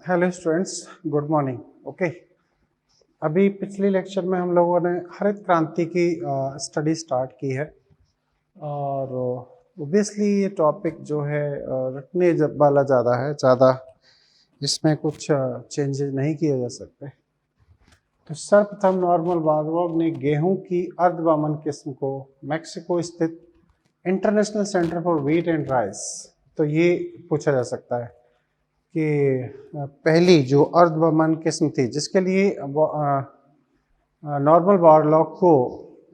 Hello students, good morning. Okay, अभी पिछले lecture में हम लोगों ने हरित क्रांति की स्टडी स्टार्ट की है और ओबियसली ये टॉपिक जो है रटने वाला ज़्यादा है, ज़्यादा इसमें कुछ चेंजेस नहीं किए जा सकते। तो सर्वप्रथम नॉर्मन बोरलॉग ने गेहूं की अर्धवामन किस्म को मैक्सिको स्थित international centre for wheat and rice, तो ये पूछा जा सकता है कि पहली जो अर्धवामन किस्म थी जिसके लिए नॉर्मन बोरलॉग को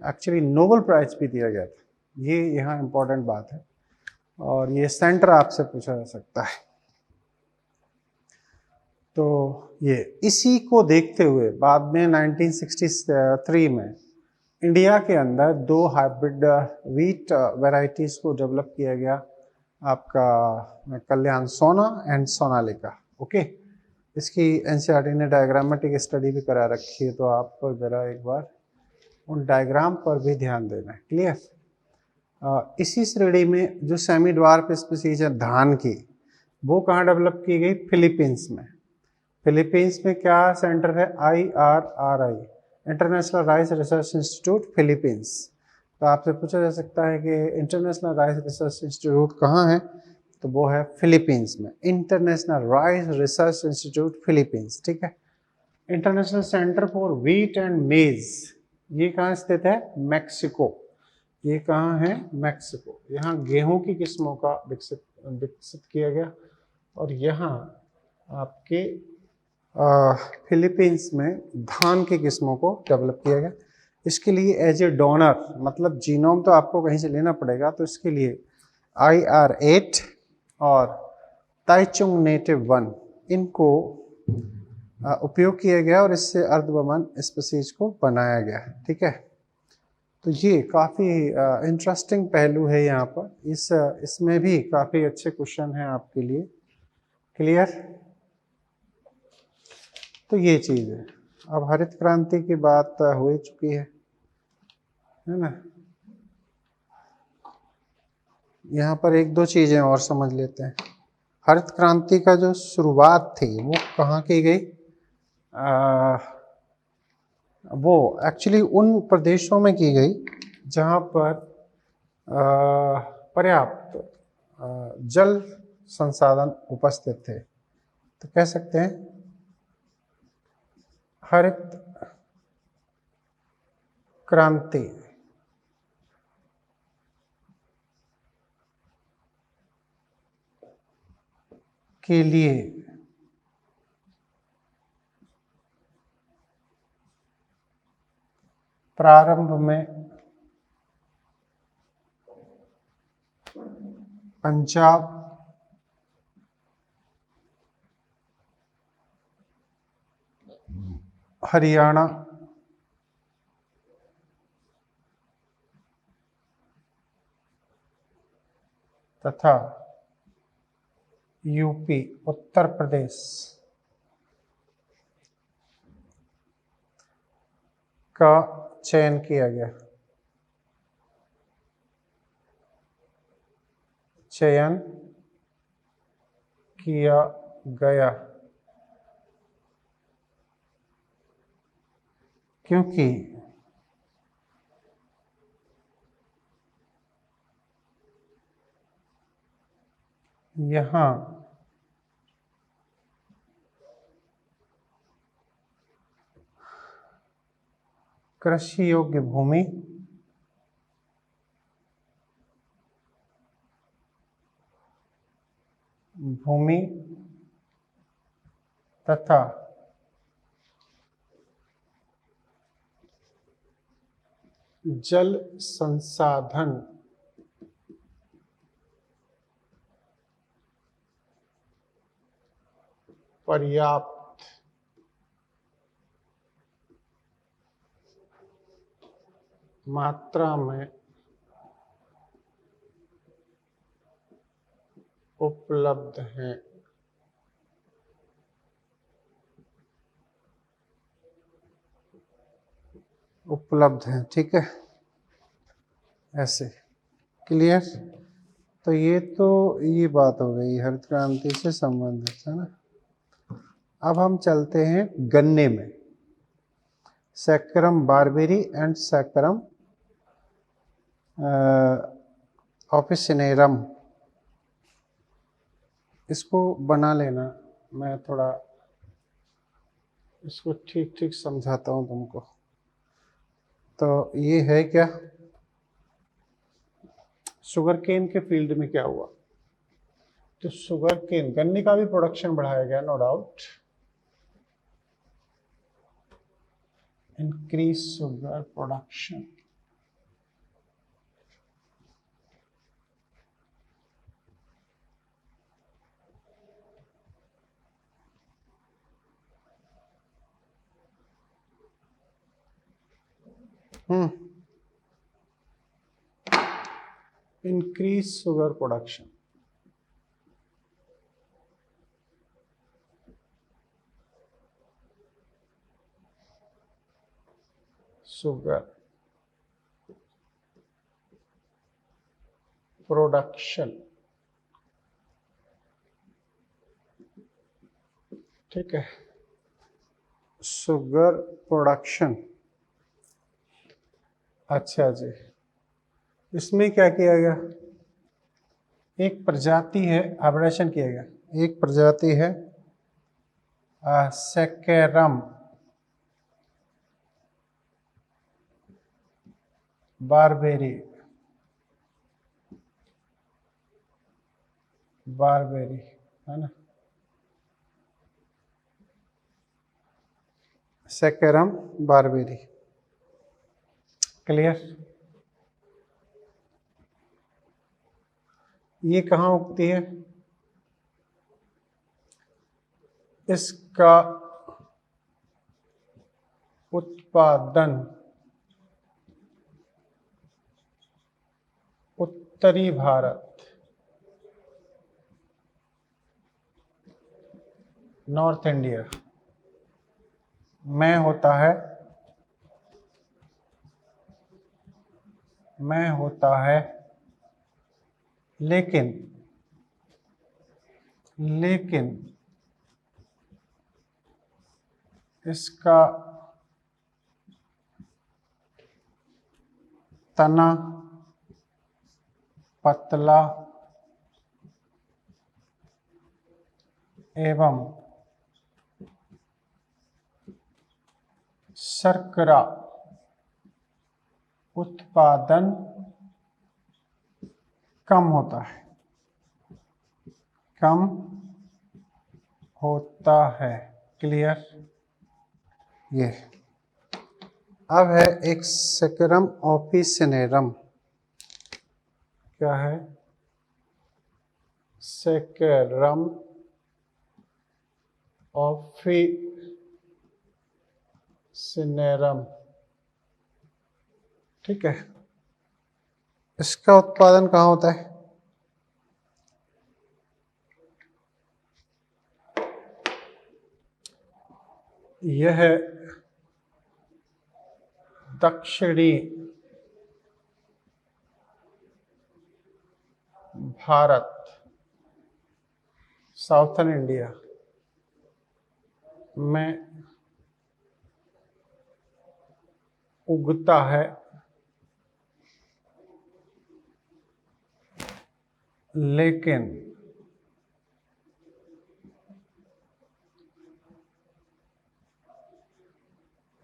एक्चुअली नोबेल प्राइज भी दिया गया था, ये यहाँ इम्पोर्टेंट बात है और ये सेंटर आपसे पूछा जा सकता है। तो ये इसी को देखते हुए बाद में 1963 में इंडिया के अंदर दो हाइब्रिड व्हीट वैरायटीज़ को डेवलप किया गया, आपका कल्याण सोना एंड सोनालिका। ओके, इसकी एनसीईआरटी ने डायग्रामेटिक स्टडी भी करा रखी है, तो आप ज़रा एक बार उन डायग्राम पर भी ध्यान देना है। क्लियर। इसी श्रेणी में जो सेमी ड्वार्फ स्पीसीज है धान की, वो कहाँ डेवलप की गई? फिलीपींस में। फिलीपींस में क्या सेंटर है? IRRI, international rice research institute Philippines. तो आपसे पूछा जा सकता है कि इंटरनेशनल राइस रिसर्च इंस्टीट्यूट कहाँ है? तो वो है फिलीपींस में, international rice research institute Philippines. ठीक है। International centre for wheat and मेज, ये कहाँ स्थित है? मैक्सिको। ये कहाँ है? मैक्सिको। यहाँ गेहूं की किस्मों का विकसित किया गया और यहाँ आपके फिलीपींस में धान की किस्मों को डेवलप किया गया। इसके लिए एज ए डोनर, मतलब जीनोम तो आपको कहीं से लेना पड़ेगा, तो इसके लिए IR8 और ताइचुंग नेटिव 1 इनको उपयोग किया गया और इससे अर्धवामन स्पीसीज को बनाया गया। ठीक है, तो ये काफ़ी इंटरेस्टिंग पहलू है यहाँ पर। इसमें भी काफ़ी अच्छे क्वेश्चन हैं आपके लिए। क्लियर। तो ये चीज़ है। अब हरित क्रांति की बात हो ही चुकी है ना। यहाँ पर एक दो चीज़ें और समझ लेते हैं। हरित क्रांति का जो शुरुआत थी वो कहाँ की गई? वो एक्चुअली उन प्रदेशों में की गई जहाँ पर पर्याप्त जल संसाधन उपस्थित थे। तो कह सकते हैं हरित क्रांति के लिए प्रारंभ में पंजाब, हरियाणा, तथा यूपी उत्तर प्रदेश का चयन किया गया। चयन किया गया क्योंकि यहाँ कृषि योग्य भूमि तथा जल संसाधन पर्याप्त मात्रा में उपलब्ध हैं। ठीक है, ऐसे। क्लियर। तो ये बात हो गई हरित क्रांति से संबंधित, है ना। अब हम चलते हैं गन्ने में, Saccharum barberi and Saccharum officinarum. इसको बना लेना, मैं थोड़ा इसको ठीक ठीक समझाता हूँ तुमको। तो ये है क्या, शुगर केन के फील्ड में क्या हुआ, तो शुगर केन, गन्ने का भी प्रोडक्शन बढ़ाया गया, no doubt, increase sugar production. increase sugar production, sugar production, ठीक है, शुगर प्रोडक्शन। अच्छा जी, इसमें क्या किया गया, एक प्रजाति है, हाइब्रिडेशन किया गया, एक प्रजाति है सैकरम बारबेरी, बारबेरी है ना, सैकरम बारबेरी, क्लियर। ये कहाँ उगती है, इसका उत्पादन उत्तरी भारत, नॉर्थ इंडिया में होता है, लेकिन इसका तना पतला एवं शर्करा उत्पादन कम होता है, क्लियर। ये अब है एक सैकरम ऑफिसिनेरम, क्या है, सैकरम ऑफिसिनेरम, ठीक है। इसका उत्पादन कहाँ होता है, यह दक्षिणी भारत, साउथर्न इंडिया में उगता है, लेकिन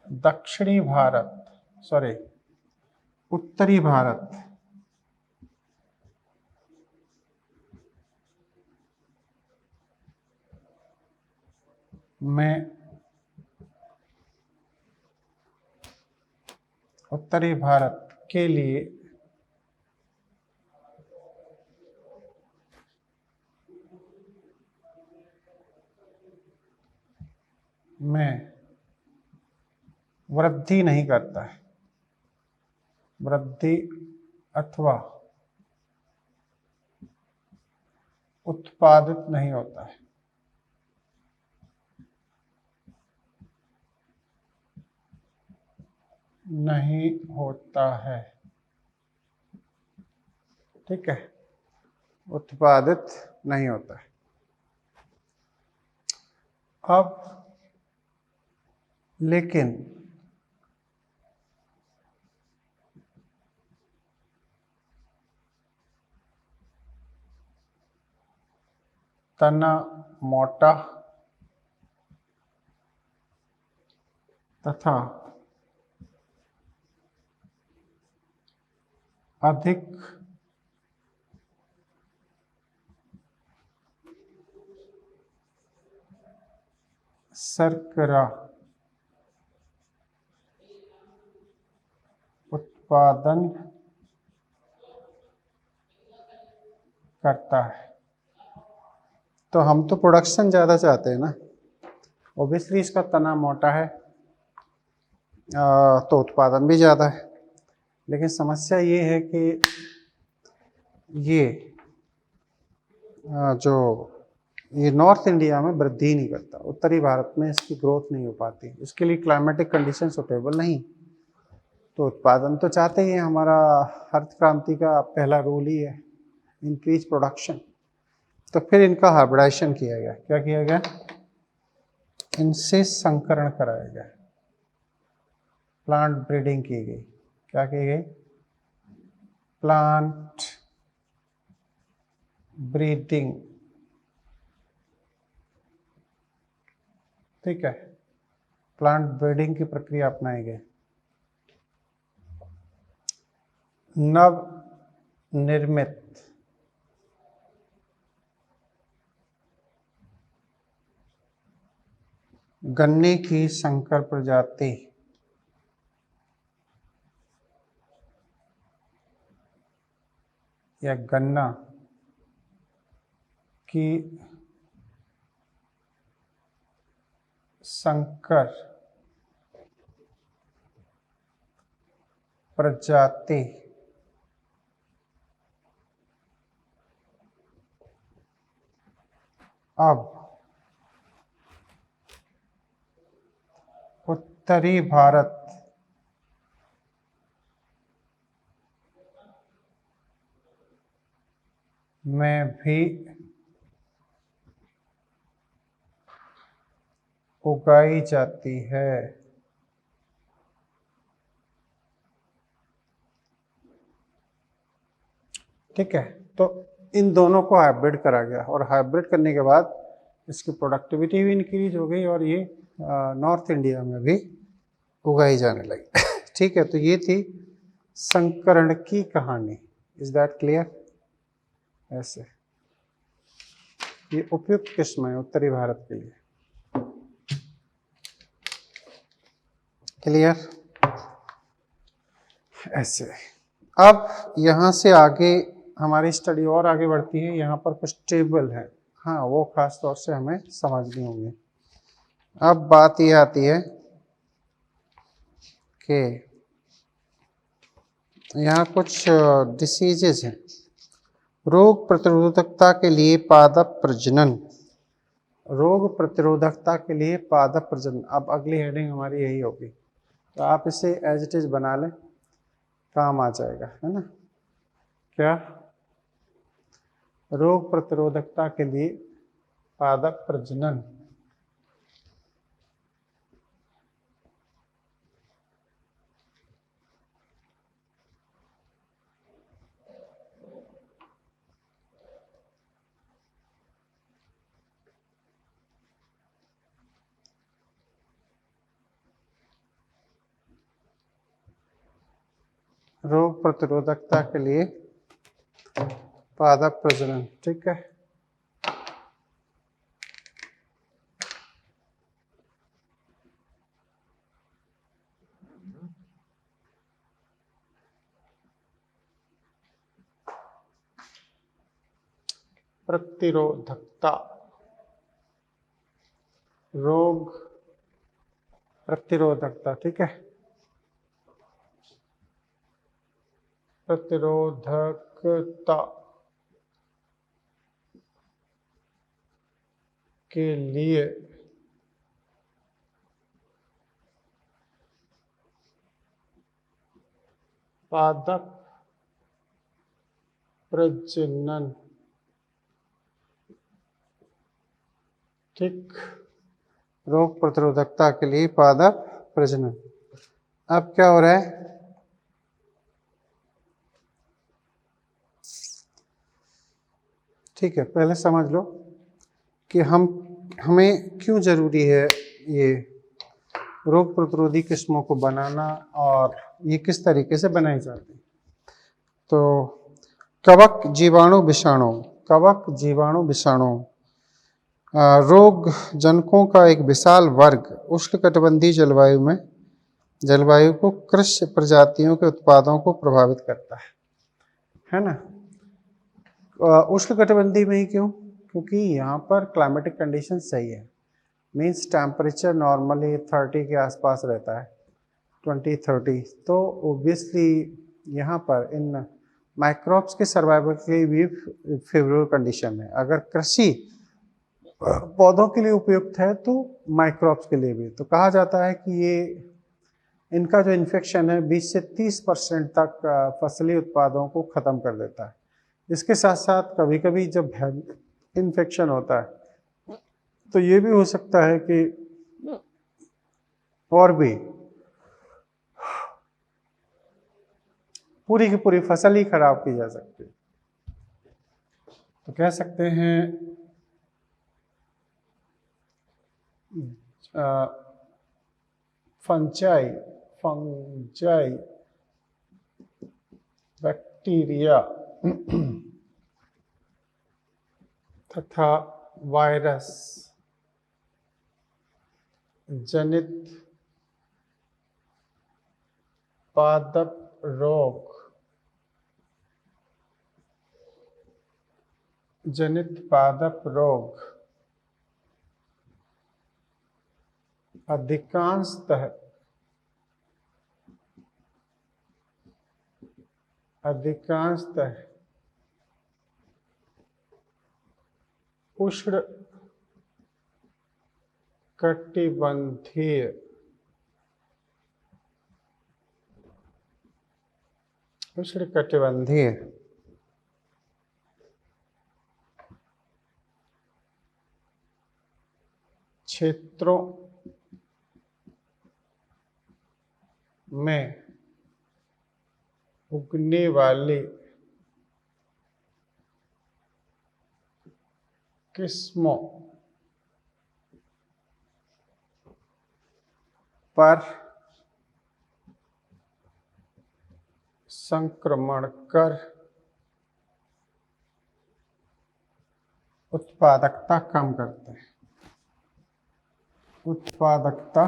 दक्षिणी भारत, सॉरी उत्तरी भारत में, उत्तरी भारत के लिए में वृद्धि नहीं करता है, वृद्धि अथवा उत्पादित नहीं होता है, नहीं होता है, ठीक है, उत्पादित नहीं होता है। अब लेकिन तना मोटा तथा अधिक शर्करा उत्पादन करता है। तो हम तो प्रोडक्शन ज़्यादा चाहते हैं ना, ओबियसली इसका तना मोटा है तो उत्पादन भी ज़्यादा है। लेकिन समस्या ये है कि ये जो ये नॉर्थ इंडिया में वृद्धि नहीं करता, उत्तरी भारत में इसकी ग्रोथ नहीं हो पाती, इसके लिए क्लाइमेटिक कंडीशन सुटेबल नहीं। तो उत्पादन तो चाहते ही हैं, हमारा हरित क्रांति का पहला रूल ही है इंक्रीज प्रोडक्शन। तो फिर इनका हाइब्रिडाइजेशन किया गया। क्या किया गया? इनसे संकरण कराया गया, प्लांट ब्रीडिंग की गई। क्या की गई? Plant breeding. ठीक है, प्लांट ब्रीडिंग की प्रक्रिया अपनाई गई। नव निर्मित गन्ने की संकर प्रजाति या गन्ना की संकर प्रजाति अब उत्तरी भारत में भी उगाई जाती है। ठीक है, तो इन दोनों को हाइब्रिड करा गया और हाइब्रिड करने के बाद इसकी प्रोडक्टिविटी भी इंक्रीज हो गई और ये नॉर्थ इंडिया में भी उगाई जाने लगी। ठीक है, तो ये थी संकरण की कहानी। Is that clear? ऐसे ये उपयुक्त किस्म है उत्तरी भारत के लिए। क्लियर? ऐसे अब यहाँ से आगे हमारी स्टडी और आगे बढ़ती है। यहाँ पर कुछ टेबल है, हाँ वो खास तौर से हमें समझनी होंगी। अब बात ये आती है कि यहाँ कुछ डिसीजेज हैं। रोग प्रतिरोधकता के लिए पादप प्रजनन, रोग प्रतिरोधकता के लिए पादप प्रजनन। अब अगली हेडिंग हमारी यही होगी, तो आप इसे एज इट इज बना लें, काम आ जाएगा, है ना? क्या? रोग प्रतिरोधकता के लिए पादप प्रजनन। रोग प्रतिरोधकता के लिए पादप प्रजनन। ठीक है, प्रतिरोधकता, रोग प्रतिरोधकता। ठीक है, प्रतिरोधकता के लिए पादप प्रजनन। ठीक, रोग प्रतिरोधकता के लिए पादप प्रजनन। अब क्या हो रहा है, ठीक है, पहले समझ लो कि हमें क्यों जरूरी है ये रोग प्रतिरोधी किस्मों को बनाना और ये किस तरीके से बनाई जाती है। तो कवक जीवाणु विषाणु रोग जनकों का एक विशाल वर्ग उष्णकटिबंधीय जलवायु को कृषि प्रजातियों के उत्पादों को प्रभावित करता है ना। उष्णकटिबंधीय में ही क्यों, क्योंकि यहाँ पर क्लाइमेटिक कंडीशन सही है, मीन्स टेम्परेचर नॉर्मली 30 के आसपास रहता है, 20-30, तो ओब्वियसली यहाँ पर इन माइक्रोब्स के सर्वाइवल के लिए भी फेवरेबल कंडीशन है। अगर कृषि पौधों के लिए उपयुक्त है तो माइक्रोब्स के लिए भी। तो कहा जाता है कि ये इनका जो इन्फेक्शन है 20 से 30% तक फसली उत्पादों को ख़त्म कर देता है। इसके साथ साथ कभी कभी जब इन्फेक्शन होता है तो ये भी हो सकता है कि और भी पूरी की पूरी फसल ही खराब की जा सकती है। तो कह सकते हैं फंजाई बैक्टीरिया तथा वायरस जनित पादप रोग अधिकांशतः उष्णकटिबंधीय क्षेत्रों में उगने वाली किस्मों पर संक्रमण कर उत्पादकता कम करते हैं। उत्पादकता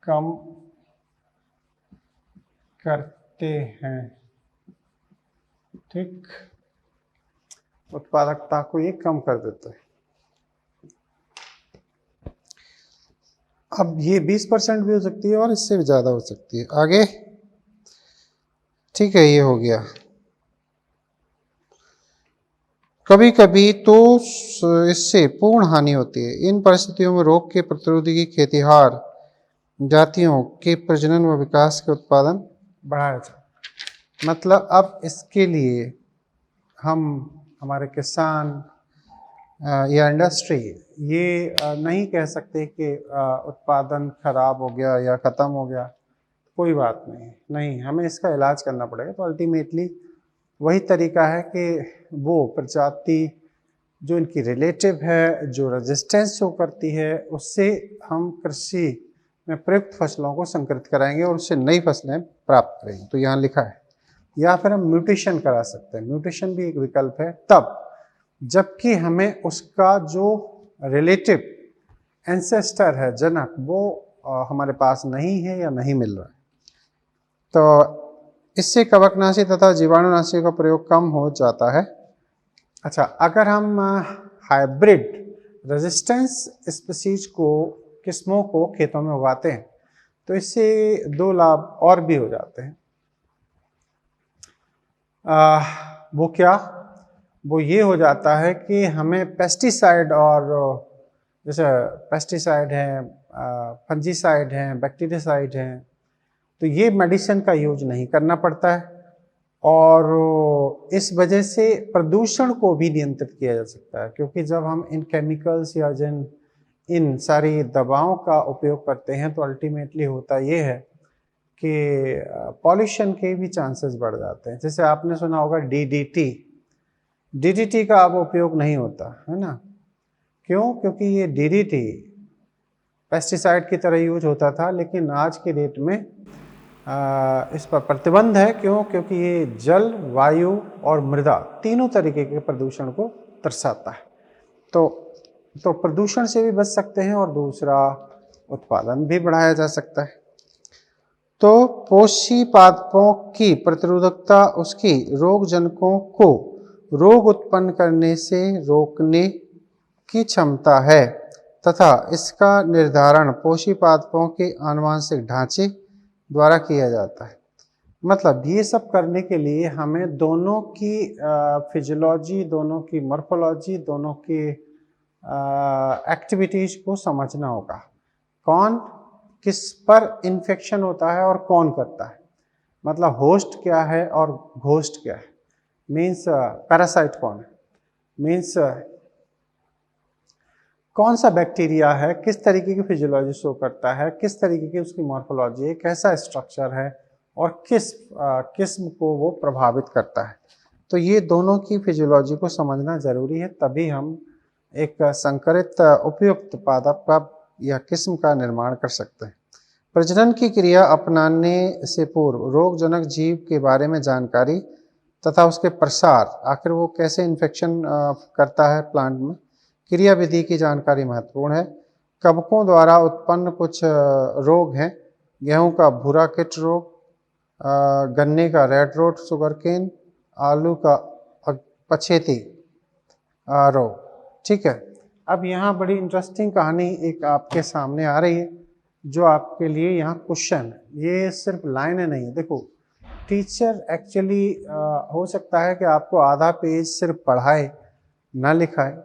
कम करते हैं, ठीक, उत्पादकता को ये कम कर देते हैं। अब ये 20% भी हो सकती है और इससे भी ज़्यादा हो सकती है। आगे, ठीक है, ये हो गया। कभी कभी तो इससे पूर्ण हानि होती है। इन परिस्थितियों में रोग के प्रतिरोधी खेतिहर जातियों के प्रजनन व विकास के उत्पादन बढ़ाया जाए। मतलब अब इसके लिए हमारे किसान या इंडस्ट्री ये नहीं कह सकते कि उत्पादन खराब हो गया या ख़त्म हो गया, कोई बात नहीं, हमें इसका इलाज करना पड़ेगा। तो अल्टीमेटली वही तरीका है कि वो प्रजाति जो इनकी रिलेटिव है, जो रेजिस्टेंस शो करती है, उससे हम कृषि में प्रयुक्त फसलों को संकरित कराएंगे और उससे नई फसलें प्राप्त करेंगे। तो यहाँ लिखा है, या फिर हम म्यूटेशन करा सकते हैं, म्यूटेशन भी एक विकल्प है तब जबकि हमें उसका जो रिलेटिव एंसेस्टर है, जनक, वो हमारे पास नहीं है या नहीं मिल रहा है। तो इससे कवकनाशी तथा जीवाणुनाशी का प्रयोग कम हो जाता है। अच्छा, अगर हम हाइब्रिड रेजिस्टेंस स्पीशीज किस्मों को खेतों में उगाते हैं तो इससे 2 लाभ और भी हो जाते हैं। वो क्या? वो ये हो जाता है कि हमें पेस्टिसाइड, और जैसे पेस्टिसाइड हैं, फंजीसाइड हैं, बैक्टीरियासाइड हैं, तो ये मेडिसिन का यूज नहीं करना पड़ता है। और इस वजह से प्रदूषण को भी नियंत्रित किया जा सकता है, क्योंकि जब हम इन केमिकल्स या इन सारी दवाओं का उपयोग करते हैं तो अल्टीमेटली होता ये है कि पॉल्यूशन के भी चांसेस बढ़ जाते हैं। जैसे आपने सुना होगा डीडीटी, डीडीटी का अब उपयोग नहीं होता है ना। क्यों? क्योंकि ये डीडीटी पेस्टिसाइड की तरह यूज होता था, लेकिन आज के डेट में इस पर प्रतिबंध है। क्यों? क्योंकि ये जल, वायु और मृदा तीनों तरीके के प्रदूषण को दर्शाता है। तो प्रदूषण से भी बच सकते हैं और दूसरा उत्पादन भी बढ़ाया जा सकता है। तो पोषी पादपों की प्रतिरोधकता उसकी रोगजनकों को रोग उत्पन्न करने से रोकने की क्षमता है तथा इसका निर्धारण पोषी पादपों के आनुवंशिक ढांचे द्वारा किया जाता है। मतलब ये सब करने के लिए हमें दोनों की फिजियोलॉजी, दोनों की मॉर्फोलॉजी, दोनों की एक्टिविटीज को समझना होगा। कौन किस पर इन्फेक्शन होता है और कौन करता है, मतलब होस्ट क्या है और घोस्ट क्या है, मीन्स पैरासाइट कौन है, मीन्स कौन सा बैक्टीरिया है, किस तरीके की फिजियोलॉजी शो करता है, किस तरीके की उसकी मॉर्फोलॉजी है, कैसा स्ट्रक्चर है और किस किस्म को वो प्रभावित करता है। तो ये दोनों की फिजियोलॉजी को समझना जरूरी है, तभी हम एक संकरित उपयुक्त पादप का या किस्म का निर्माण कर सकते हैं। प्रजनन की क्रिया अपनाने से पूर्व रोगजनक जीव के बारे में जानकारी तथा उसके प्रसार, आखिर वो कैसे इन्फेक्शन करता है प्लांट में, क्रिया विधि की जानकारी महत्वपूर्ण है। कवकों द्वारा उत्पन्न कुछ रोग हैं, गेहूं का भूरा कीट रोग, गन्ने का रेड रोट सुगरकेन, आलू का पछेती रोग। ठीक है, अब यहाँ बड़ी इंटरेस्टिंग कहानी एक आपके सामने आ रही है जो आपके लिए यहाँ क्वेश्चन है। ये सिर्फ लाइनें नहीं है, देखो टीचर एक्चुअली हो सकता है कि आपको आधा पेज सिर्फ पढ़ाए ना लिखाए,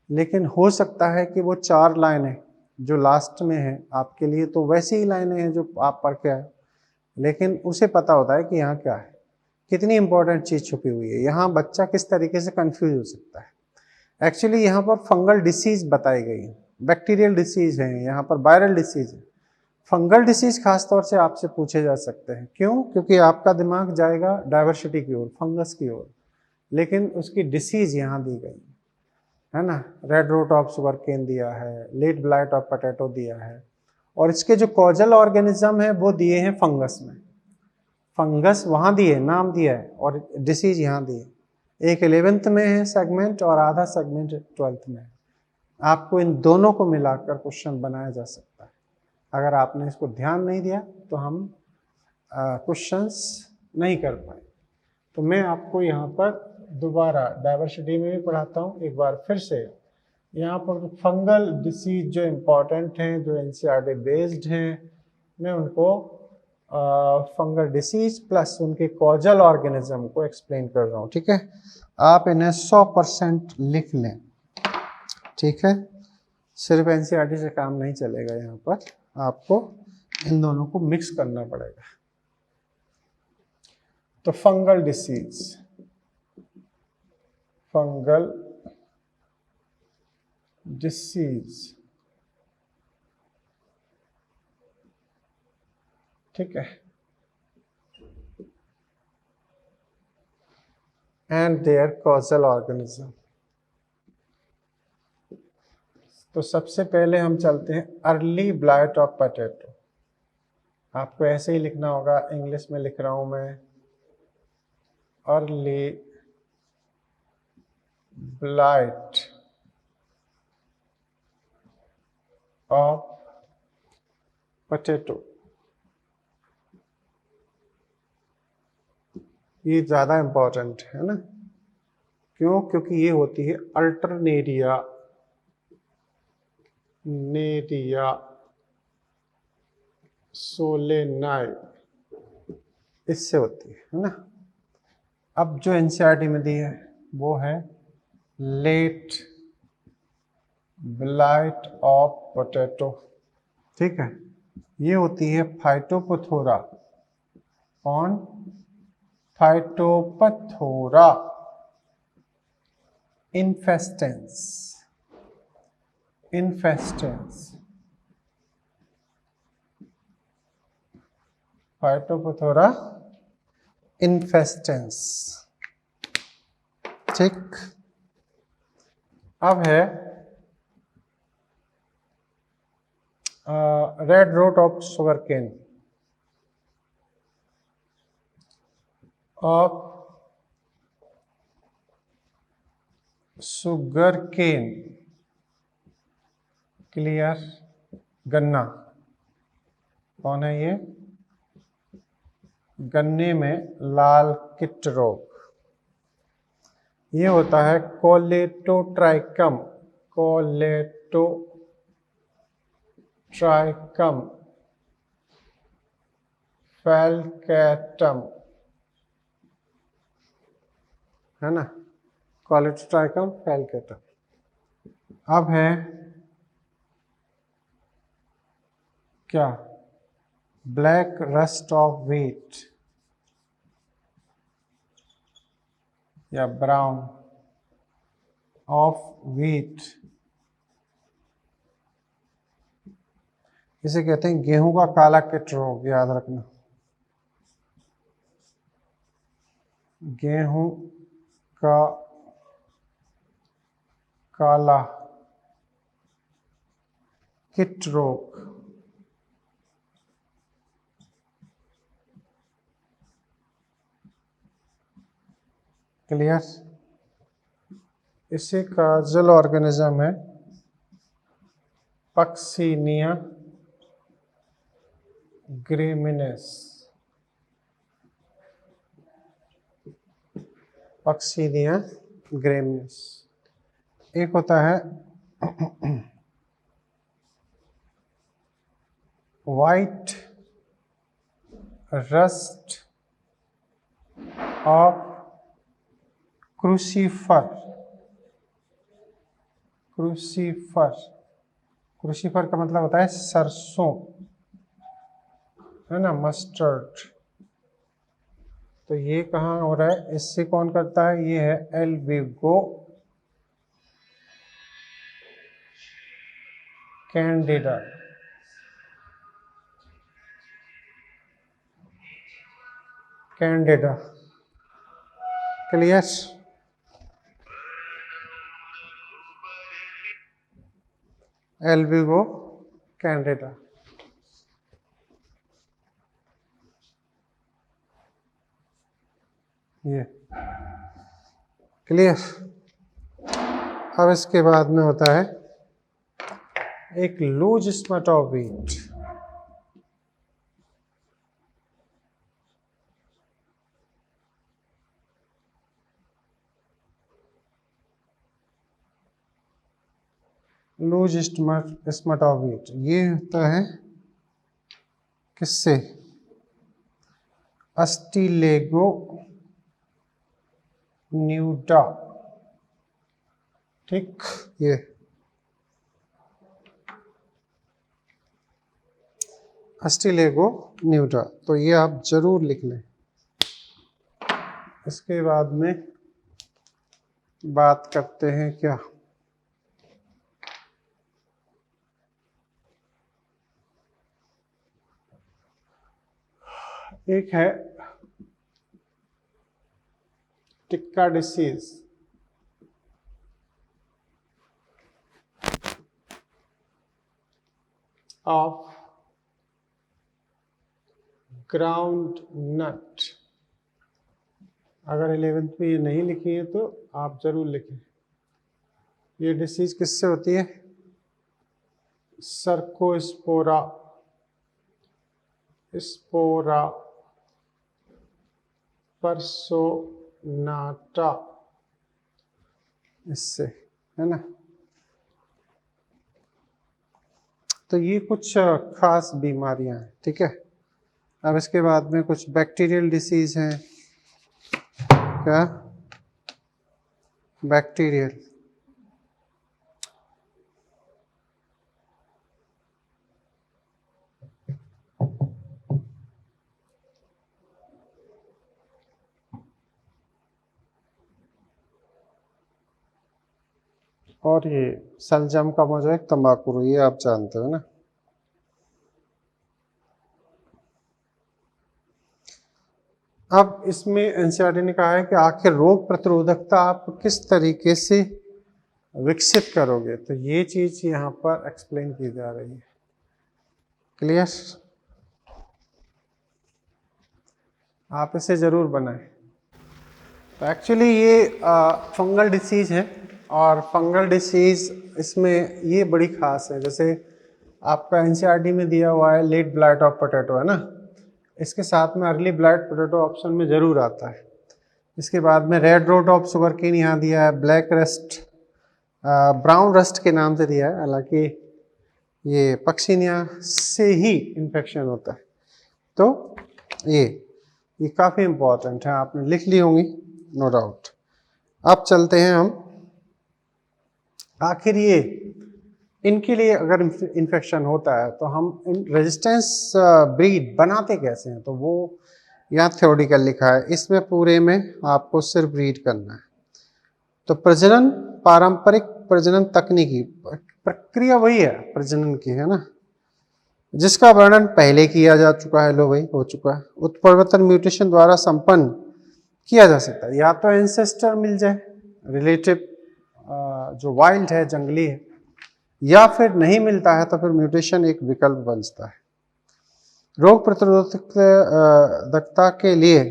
लेकिन हो सकता है कि वो 4 लाइनें जो लास्ट में है आपके लिए तो वैसी ही लाइनें हैं जो आप पढ़ के आए, लेकिन उसे पता होता है कि यहाँ क्या है, कितनी इंपॉर्टेंट चीज़ छुपी हुई है। यहाँ बच्चा किस तरीके से कंफ्यूज हो सकता है। एक्चुअली यहाँ पर फंगल डिसीज बताई गई है, बैक्टीरियल डिसीज है, यहाँ पर वायरल डिसीज है। फंगल डिसीज खास तौर से आपसे पूछे जा सकते हैं। क्यों? क्योंकि आपका दिमाग जाएगा डाइवर्सिटी की ओर, फंगस की ओर, लेकिन उसकी डिसीज यहाँ दी गई है ना। रेड रोट ऑफ सुगरकेन दिया है, लेट ब्लाइट ऑफ पोटैटो दिया है, और इसके जो कॉजल ऑर्गेनिज्म है वो दिए हैं फंगस में। फंगस वहाँ दिए, नाम दिया है, और डिसीज यहाँ दी है। एक 11th में है सेगमेंट और आधा सेगमेंट 12th में है। आपको इन दोनों को मिलाकर क्वेश्चन बनाया जा सकता है। अगर आपने इसको ध्यान नहीं दिया तो हम क्वेश्चंस नहीं कर पाए। तो मैं आपको यहाँ पर दोबारा डाइवर्सिटी में भी पढ़ाता हूँ एक बार फिर से। यहाँ पर फंगल डिसीज जो इम्पोर्टेंट हैं, जो एनसीईआरटी बेस्ड हैं, मैं उनको फंगल डिसीज प्लस उनके कॉजल ऑर्गेनिज्म को एक्सप्लेन कर रहा हूँ। ठीक है, आप इन्हें 100% लिख लें। ठीक है, सिर्फ एनसीईआरटी से काम नहीं चलेगा, यहाँ पर आपको इन दोनों को मिक्स करना पड़ेगा। तो फंगल डिसीज, फंगल डिसीज, ठीक है, एंड देयर कॉजल ऑर्गेनिज्म। तो सबसे पहले हम चलते हैं अर्ली ब्लाइट ऑफ पोटैटो। आपको ऐसे ही लिखना होगा, इंग्लिश में लिख रहा हूं मैं, अर्ली ब्लाइट ऑफ पोटैटो। ये ज़्यादा इम्पोर्टेंट है ना। क्यों? क्योंकि ये होती है अल्टरनेरिया सोलेनाई, इससे होती है ना। अब जो एनसीईआरटी में दी है वो है लेट ब्लाइट ऑफ पोटैटो। ठीक है, ये होती है phytophthora on phytophthora infestans, phytophthora infestans. ठीक, अब है red rot of sugarcane, clear, गन्ना। कौन है ये? गन्ने में लाल किट रोग, ये होता है कोलेटोट्राइकम, फैलकैटम, है ना, कोलेटोट्राइकम फैलकैटम। अब है क्या? ब्लैक रस्ट ऑफ व्हीट या ब्राउन ऑफ व्हीट, इसे कहते हैं गेहूं का काला किट रोग, याद रखना। गेहूं का काला किट रोग। क्लियर? इसी का जल ऑर्गेनिज्म है पक्सीनिया ग्रेमिनेस, पक्सीनिया ग्रेमिनेस। एक होता है white rust of crucifer, crucifer का मतलब होता है सरसों, है ना, मस्टर्ड। तो ये कहाँ हो रहा है? इससे कौन करता है? ये है Albugo candida, clear? Albugo candida. ये क्लियर? अब इसके बाद में होता है एक loose smut of wheat, loose smut of wheat. ये होता है किससे? Ustilago nuda. ठीक, ये अस्टिलेगो न्यूटा, तो ये आप जरूर लिख लें। इसके बाद में बात करते हैं क्या? एक है tikka disease, of groundnut. अगर 11th में ये नहीं लिखी है तो आप जरूर लिखें। ये डिसीज किससे होती है? सर्कोस्पोरा पर्सोनाटा, इससे, है ना। तो ये कुछ खास बीमारियां हैं, ठीक है। अब इसके बाद में कुछ बैक्टीरियल डिसीज हैं। क्या? बैक्टीरियल। और ये सलजम का मोज़ेक तंबाकू, ये आप जानते हो ना। अब इसमें एनसीईआरटी ने कहा है कि आखिर रोग प्रतिरोधकता आप किस तरीके से विकसित करोगे, तो ये चीज यहाँ पर एक्सप्लेन की जा रही है। क्लियर? आप इसे जरूर बनाएं। तो एक्चुअली ये फंगल डिसीज है, और फंगल डिसीज इसमें ये बड़ी खास है। जैसे आपका एनसीईआरटी में दिया हुआ है लेट ब्लाइट ऑफ पोटैटो, है ना, इसके साथ में अर्ली ब्लाइट पोटैटो ऑप्शन में जरूर आता है। इसके बाद में red rot of sugarcane यहाँ दिया है, ब्लैक रस्ट, ब्राउन रस्ट के नाम से दिया है, हालांकि ये पक्षिनिया से ही इन्फेक्शन होता है। तो ये काफ़ी इम्पोर्टेंट है, आपने लिख ली होंगी नो डाउट। अब चलते हैं हम, आखिर ये इनके लिए अगर इन्फेक्शन होता है तो हम रेजिस्टेंस ब्रीड बनाते कैसे हैं, तो वो यहाँ थ्योरेटिकल लिखा है। इसमें पूरे में आपको सिर्फ ब्रीड करना है। तो प्रजनन, पारंपरिक प्रजनन तकनीकी प्रक्रिया वही है प्रजनन की, है ना, जिसका वर्णन पहले किया जा चुका है। लो भाई, हो चुका है। उत्परिवर्तन म्यूटेशन द्वारा संपन्न किया जा सकता है। या तो एंसेस्टर मिल जाए रिलेटिव जो वाइल्ड है, जंगली है, या फिर नहीं मिलता है तो फिर म्यूटेशन एक विकल्प बनता है। रोग प्रतिरोधकता के लिए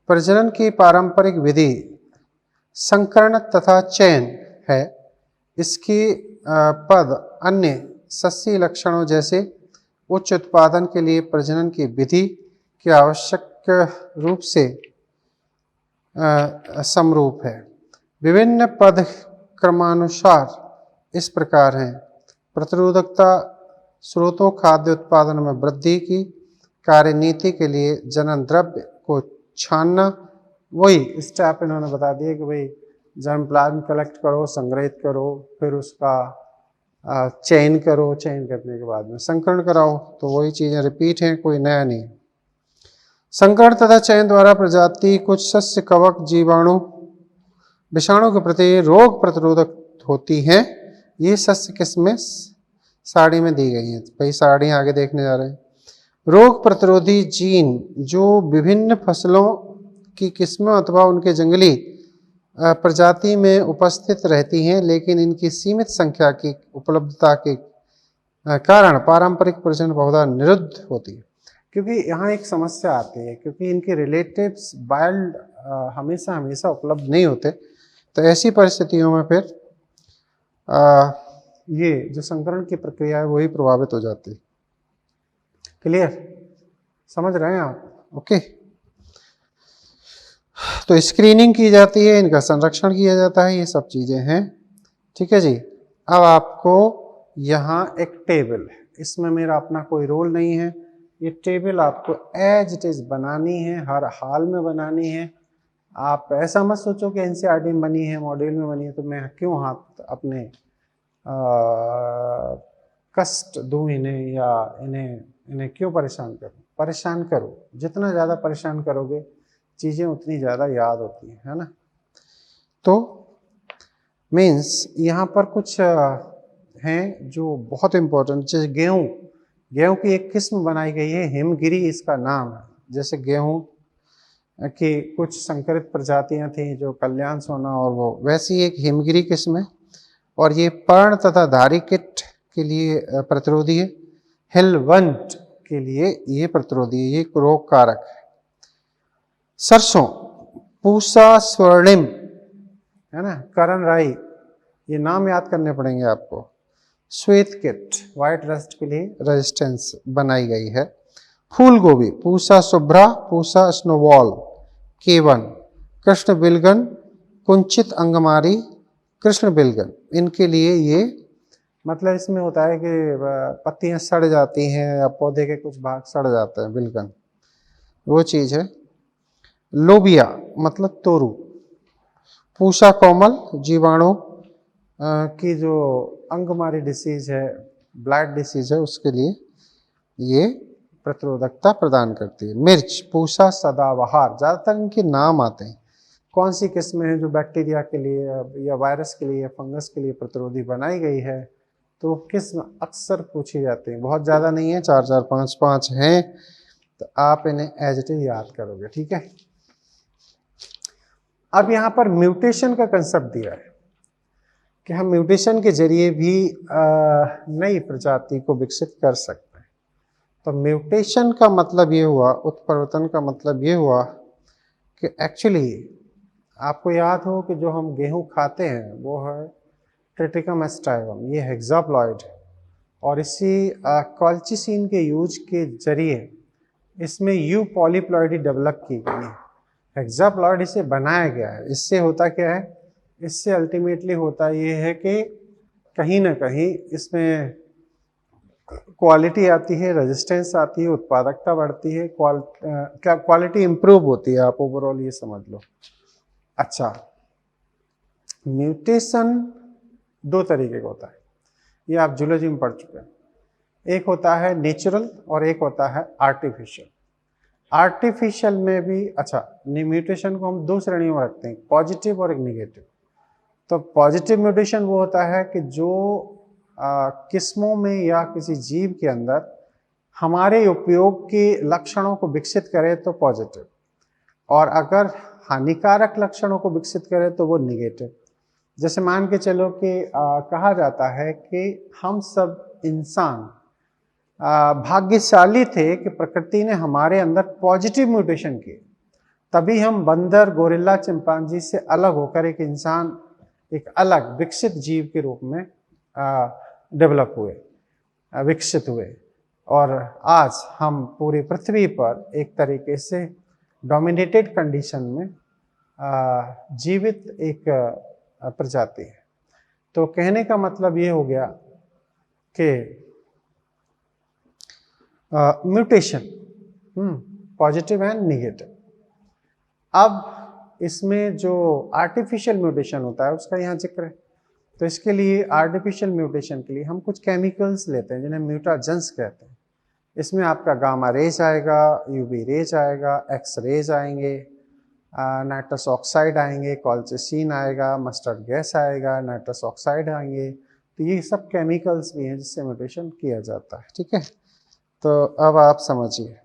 प्रजनन की पारंपरिक विधि संकरण तथा चयन है। इसकी पद अन्य सस्सी लक्षणों जैसे उच्च उत्पादन के लिए प्रजनन की विधि की आवश्यक रूप से समरूप है। विभिन्न पद क्रमानुसार इस प्रकार हैं। प्रतिरोधकता स्रोतों, खाद्य उत्पादन में वृद्धि की कार्यनीति के लिए जनन द्रव्य को छानना, वही स्टेप इन्होंने बता दिए कि भाई जर्म प्लाज्म कलेक्ट करो, संग्रहित करो, फिर उसका चयन करो, चयन करने के बाद में संकरण कराओ। तो वही चीज़ें रिपीट हैं, कोई नया नहीं। संकरण तथा चयन द्वारा प्रजाति कुछ सस्य कवक जीवाणु विषाणु के प्रति रोग प्रतिरोधक होती हैं। ये सस्य किस्में साड़ी में दी गई हैं। भाई साड़ी आगे देखने जा रहे हैं। रोग प्रतिरोधी जीन जो विभिन्न फसलों की किस्मों अथवा उनके जंगली प्रजाति में उपस्थित रहती हैं, लेकिन इनकी सीमित संख्या की उपलब्धता के कारण पारंपरिक प्रजनन बहुधा निरुद्ध होती है। क्योंकि यहाँ एक समस्या आती है, क्योंकि इनके रिलेटिव्स वाइल्ड हमेशा उपलब्ध नहीं होते। तो ऐसी परिस्थितियों में फिर ये जो संकरण की प्रक्रिया है वही प्रभावित हो जाती है। क्लियर? समझ रहे हैं आप? ओके। तो स्क्रीनिंग की जाती है, इनका संरक्षण किया जाता है, ये सब चीज़ें हैं। ठीक है जी। अब आपको यहाँ एक टेबल है, इसमें मेरा अपना कोई रोल नहीं है। ये टेबल आपको एज इट इज़ बनानी है, हर हाल में बनानी है। आप ऐसा मत सोचो कि एनसीईआरटी में बनी है, मॉड्यूल में बनी है, तो मैं क्यों हाथ अपने कष्ट दूँ इन्हें, या इन्हें क्यों परेशान करूँ। परेशान करो, जितना ज़्यादा परेशान करोगे चीज़ें उतनी ज़्यादा याद होती हैं, है ना। तो मीन्स यहाँ पर कुछ हैं जो बहुत इम्पोर्टेंट, जैसे गेहूँ की एक किस्म बनाई गई है, हिमगिरी इसका नाम है। जैसे गेहूँ की कुछ संकरित प्रजातियाँ थीं जो कल्याण सोना और वो, वैसी एक हिमगिरी किस्म है। और ये पर्ण तथा धारी कीट के लिए प्रतिरोधी है। हिलवंट के लिए ये प्रतिरोधी है, ये रोग कारक है। सरसों, पूसा स्वर्णिम, है ना, करण राई, ये नाम याद करने पड़ेंगे आपको। श्वेत किट, व्हाइट रस्ट के लिए रेजिस्टेंस बनाई गई है। फूल गोभी, पूसा शुभ्रा, पूसा स्नोबॉल, केवन, कृष्ण बिलगन, कुंचित अंगमारी, कृष्ण बिलगन, इनके लिए ये मतलब इसमें होता है कि पत्तियां सड़ जाती हैं या पौधे के कुछ भाग सड़ जाते हैं, बिलगन वो चीज़ है। लोबिया मतलब तोरू, पूसा कोमल, जीवाणु की जो अंगमारी डिसीज है, ब्लाइट डिसीज है, उसके लिए ये प्रतिरोधकता प्रदान करती है। मिर्च, पूसा सदाबहार, ज़्यादातर इनके नाम आते हैं। कौन सी किस्में हैं जो बैक्टीरिया के लिए या वायरस के लिए या फंगस के लिए प्रतिरोधी बनाई गई है, तो किस्म अक्सर पूछी जाती है। बहुत ज़्यादा नहीं है, 4 4 5 5 हैं, तो आप इन्हें एज इट इज याद करोगे, ठीक है। अब यहाँ पर म्यूटेशन का कंसेप्ट दिया है कि हम म्यूटेशन के जरिए भी नई प्रजाति को विकसित कर सकते हैं। तो म्यूटेशन का मतलब ये हुआ, उत्परिवर्तन का मतलब ये हुआ कि एक्चुअली आपको याद हो कि जो हम गेहूं खाते हैं वो है ट्रिटिकम एस्टाइवम, ये हेक्साप्लॉइड है, और इसी कॉल्चिसिन के यूज के जरिए इसमें यू पॉलीप्लॉइडी डेवलप की गई है। हेक्साप्लॉइड इसे बनाया गया है। इससे होता क्या है, इससे अल्टीमेटली होता ये है कि कहीं ना कहीं इसमें क्वालिटी आती है, रेजिस्टेंस आती है, उत्पादकता बढ़ती है, क्वालिटी इंप्रूव होती है, आप ओवरऑल ये समझ लो। अच्छा, म्यूटेशन दो तरीके का होता है, ये आप जूलॉजी में पढ़ चुके हैं। एक होता है नेचुरल और एक होता है आर्टिफिशियल। आर्टिफिशियल में भी, अच्छा, म्यूटेशन को हम दो श्रेणियों में रखते हैं, पॉजिटिव और एक निगेटिव। तो पॉजिटिव म्यूटेशन वो होता है कि जो किस्मों में या किसी जीव के अंदर हमारे उपयोग के लक्षणों को विकसित करे तो पॉजिटिव, और अगर हानिकारक लक्षणों को विकसित करे तो वो निगेटिव। जैसे मान के चलो कि कहा जाता है कि हम सब इंसान भाग्यशाली थे कि प्रकृति ने हमारे अंदर पॉजिटिव म्यूटेशन किए, तभी हम बंदर, गोरिल्ला, चिंपांजी से अलग होकर एक इंसान, एक अलग विकसित जीव के रूप में डेवलप हुए, विकसित हुए, और आज हम पूरी पृथ्वी पर एक तरीके से डोमिनेटेड कंडीशन में जीवित एक प्रजाति है। तो कहने का मतलब ये हो गया कि म्यूटेशन पॉजिटिव एंड निगेटिव। अब इसमें जो आर्टिफिशियल म्यूटेशन होता है उसका यहाँ जिक्र है। तो इसके लिए आर्टिफिशियल म्यूटेशन के लिए हम कुछ केमिकल्स लेते हैं जिन्हें म्यूटाजेंस कहते हैं। इसमें आपका गामा रेज आएगा, यूवी रेज आएगा, एक्स रेज आएंगे, नाइट्रस ऑक्साइड आएंगे, कॉल्चिसिन आएगा, मस्टर्ड गैस आएगा, नाइट्रस ऑक्साइड आएंगे। तो ये सब केमिकल्स भी हैं जिससे म्यूटेशन किया जाता है, ठीक है। तो अब आप समझिए,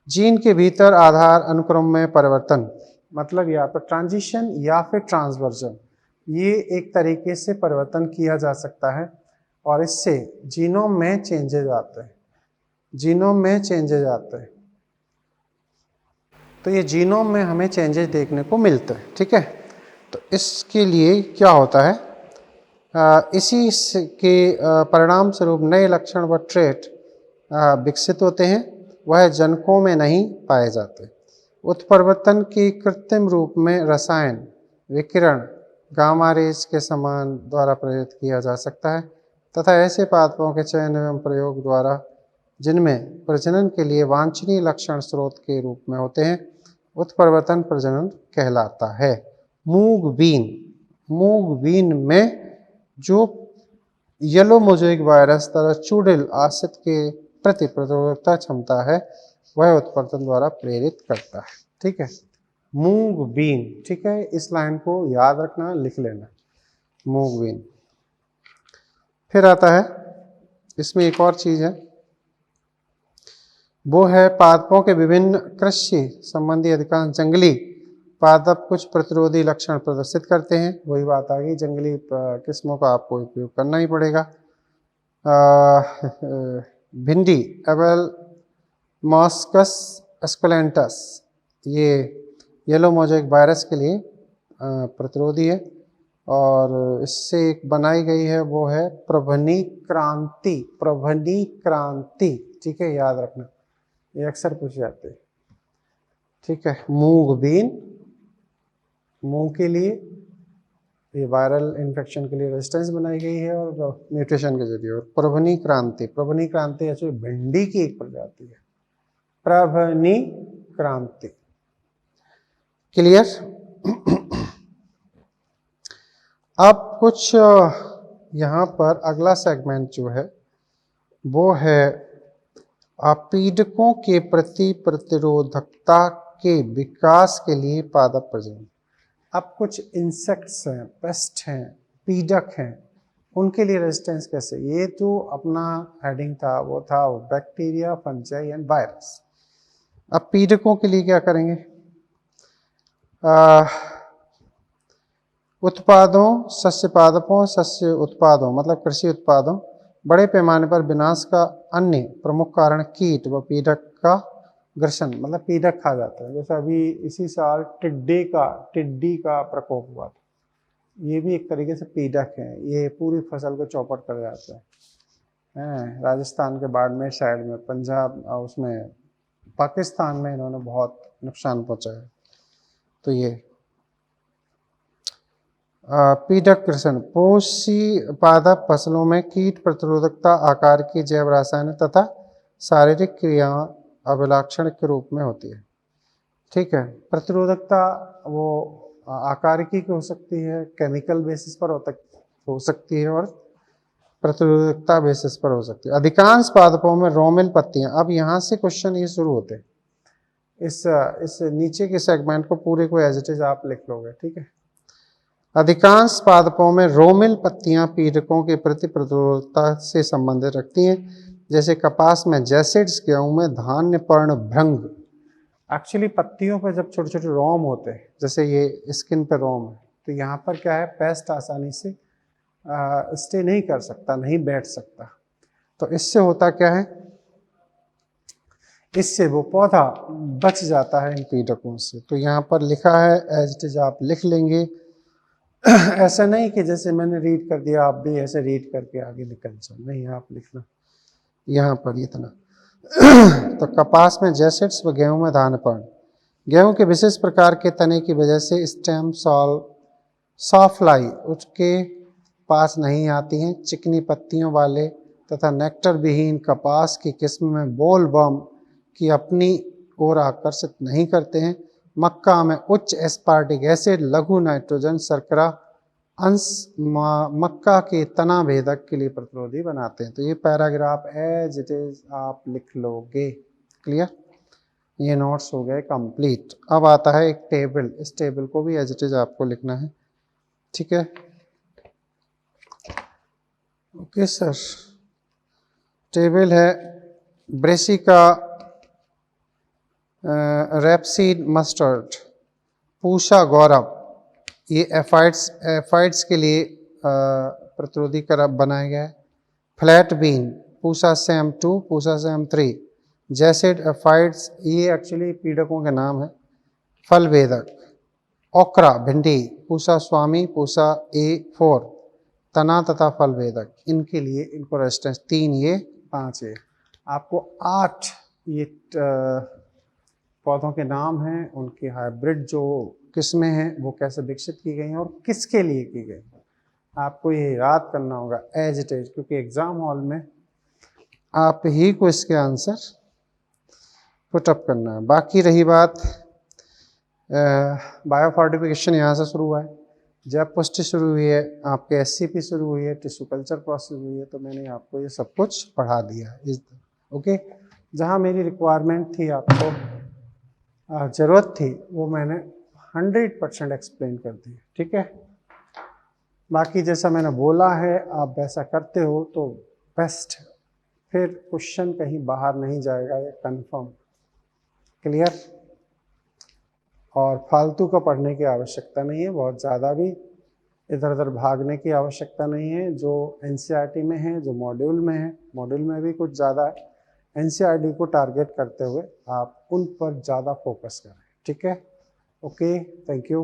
जीन के भीतर आधार अनुक्रम में परिवर्तन, मतलब या तो ट्रांजिशन या फिर ट्रांसवर्जन, ये एक तरीके से परिवर्तन किया जा सकता है और इससे जीनोम में चेंजेज आते हैं, जीनोम में चेंजेज आते हैं। तो ये जीनोम में हमें चेंजेस देखने को मिलते हैं, ठीक है। तो इसके लिए क्या होता है, इसी के परिणाम स्वरूप नए लक्षण व ट्रेट विकसित होते हैं, वह जनकों में नहीं पाए जाते। उत्परिवर्तन के कृत्रिम रूप में रसायन, विकिरण, गामा रेज के समान द्वारा प्रेरित किया जा सकता है तथा ऐसे पादपों के चयन एवं प्रयोग द्वारा जिनमें प्रजनन के लिए वांछनीय लक्षण स्रोत के रूप में होते हैं, उत्परिवर्तन प्रजनन कहलाता है। मूंग बीन में जो येलो मोज़ेक वायरस तथा चूडिल आसिड के प्रति प्रतिरोधकता क्षमता है, वह उत्परिवर्तन द्वारा प्रेरित करता है, ठीक है। मूंग बीन, ठीक है, इस लाइन को याद रखना, लिख लेना, मूंग बीन। फिर आता है इसमें एक और चीज है, वो है पादपों के विभिन्न कृषि संबंधी अधिकांश जंगली पादप कुछ प्रतिरोधी लक्षण प्रदर्शित करते हैं। वही बात आ गई, जंगली किस्मों का आपको उपयोग करना ही पड़ेगा। भिंडी, एबल मॉस्कस एस्कुलेंटस, ये येलो मोज़ेक वायरस के लिए प्रतिरोधी है और इससे एक बनाई गई है, वो है प्रभनी क्रांति, ठीक है, याद रखना, ये अक्सर पूछ जाते हैं, ठीक है। मूंग बीन, मूंग के लिए ये वायरल इन्फेक्शन के लिए रेजिस्टेंस बनाई गई है और म्यूटेशन के जरिए। और प्रभनी क्रांति एक्चुअली भिंडी की एक प्रजाति है, प्रभनी क्रांति, क्लियर। अब कुछ यहाँ पर अगला सेगमेंट जो है वो है पीड़कों के प्रति प्रतिरोधकता के विकास के लिए पादप प्रजनन। अब कुछ इंसेक्ट्स हैं, पेस्ट हैं, पीडक हैं, उनके लिए रेजिस्टेंस कैसे? ये तो अपना हेडिंग था, वो था बैक्टीरिया, फंजाई एंड वायरस। अब पीडकों के लिए क्या करेंगे? उत्पादों, सस्य पादपों, सस्य उत्पादों मतलब कृषि उत्पादों, बड़े पैमाने पर विनाश का अन्य प्रमुख कारण कीट व पीड़क का ग्रसन मतलब पीड़क खा जाता है। जैसे अभी इसी साल टिड्डी का प्रकोप हुआ था, ये भी एक तरीके से पीड़क है, ये पूरी फसल को चौपट कर जाता है। राजस्थान के बाड़मेर साइड में, पंजाब उसमें पाकिस्तान में इन्होंने बहुत नुकसान पहुंचाया। तो ये पीड़क ग्रसन, पोषी पादप फसलों में कीट प्रतिरोधकता आकार की जैव रासायनिक तथा शारीरिक क्रिया अभिलक्षण के रूप में होती है। ठीक है, प्रतिरोधकता वो आकारिकी की हो सकती है, केमिकल बेसिस पर हो सकती है और प्रतिरोधकता बेसिस पर हो सकती है। अधिकांश पादपों में रोमिल पत्तियां, अब यहाँ से क्वेश्चन ये शुरू होते हैं, इस नीचे के सेगमेंट को पूरे को एज इट इज आप लिख लोगे। ठीक है, अधिकांश पादपों में रोमिल पत्तियां पीड़कों के प्रति प्रतिरोधकता से संबंधित रखती हैं, जैसे कपास में जैसिड्स, गेहूं में धान्य पर्ण भृंग। एक्चुअली पत्तियों पर जब छोटे छोटे रोम होते हैं, जैसे ये स्किन पे रोम है, तो यहाँ पर क्या है, पेस्ट आसानी से स्टे नहीं कर सकता, नहीं बैठ सकता। तो इससे होता क्या है, इससे वो पौधा बच जाता है इन पीड़कों से। तो यहाँ पर लिखा है एज इट इज, आप लिख लेंगे। ऐसा नहीं कि जैसे मैंने रीड कर दिया आप भी ऐसे रीड करके आगे निकल जाओ, नहीं, आप लिखना यहाँ पर इतना। तो कपास में जैसिड्स व गेहूं में धान्य पर्ण। गेहूं के विशेष प्रकार के तने की वजह से स्टेम सॉफ्लाई उसके पास नहीं आती हैं। चिकनी पत्तियों वाले तथा नेक्टर विहीन कपास की किस्म में बोलवर्म की अपनी ओर आकर्षित नहीं करते हैं। मक्का में उच्च एस्पार्टिक एसिड, लघु नाइट्रोजन शर्करा अंश मक्का के तना भेदक के लिए प्रतिरोधी बनाते हैं। तो ये पैराग्राफ एज इट इज आप लिख लोगे। क्लियर? ये नोट्स हो गए कंप्लीट। अब आता है एक टेबल, इस टेबल को भी एज इट इज आपको लिखना है। ठीक है, ओके सर। टेबल है ब्रेसिका रेपसीड मस्टर्ड, पूषा गौरव, ये एफाइड्स के लिए प्रतिरोधी कर बनाया गया है। फ्लैट बीन, पूषा सैम 2, पूषा सैम 3, जैसिड एफाइड्स, ये एक्चुअली पीड़कों के नाम है। फल भेदक, ओकरा भिंडी, पूषा स्वामी, पूषा A4, तना तथा फल भेदक, इनके लिए इनको रेजिस्टेंस 3 ये 5 ये। आपको 8 ये पौधों के नाम हैं, उनकी हाइब्रिड जो किस्में हैं वो कैसे विकसित की गई हैं और किसके लिए की गई, आपको ये याद करना होगा एज इट इज, क्योंकि एग्जाम हॉल में आप ही को इसके आंसर पुटअप करना है। बाकी रही बात बायोफोर्टिफिकेशन, यहाँ से शुरू हुआ है, जब पुष्टि शुरू हुई है, आपके SCP शुरू हुई है, टिश्यू कल्चर प्रोसेस हुई है, तो मैंने आपको ये सब कुछ पढ़ा दिया है। ओके, जहाँ मेरी रिक्वायरमेंट थी, आपको ज़रूरत थी, वो मैंने 100% एक्सप्लेन कर दी। ठीक है, बाकी जैसा मैंने बोला है आप वैसा करते हो तो बेस्ट है, फिर क्वेश्चन कहीं बाहर नहीं जाएगा, ये कंफर्म। क्लियर? और फालतू का पढ़ने की आवश्यकता नहीं है, बहुत ज़्यादा भी इधर उधर भागने की आवश्यकता नहीं है। जो NCERT में है, जो मॉड्यूल में है, मॉड्यूल में भी कुछ ज़्यादा है, NCERT को टारगेट करते हुए आप उन पर ज़्यादा फोकस करें। ठीक है, ओके, थैंक यू।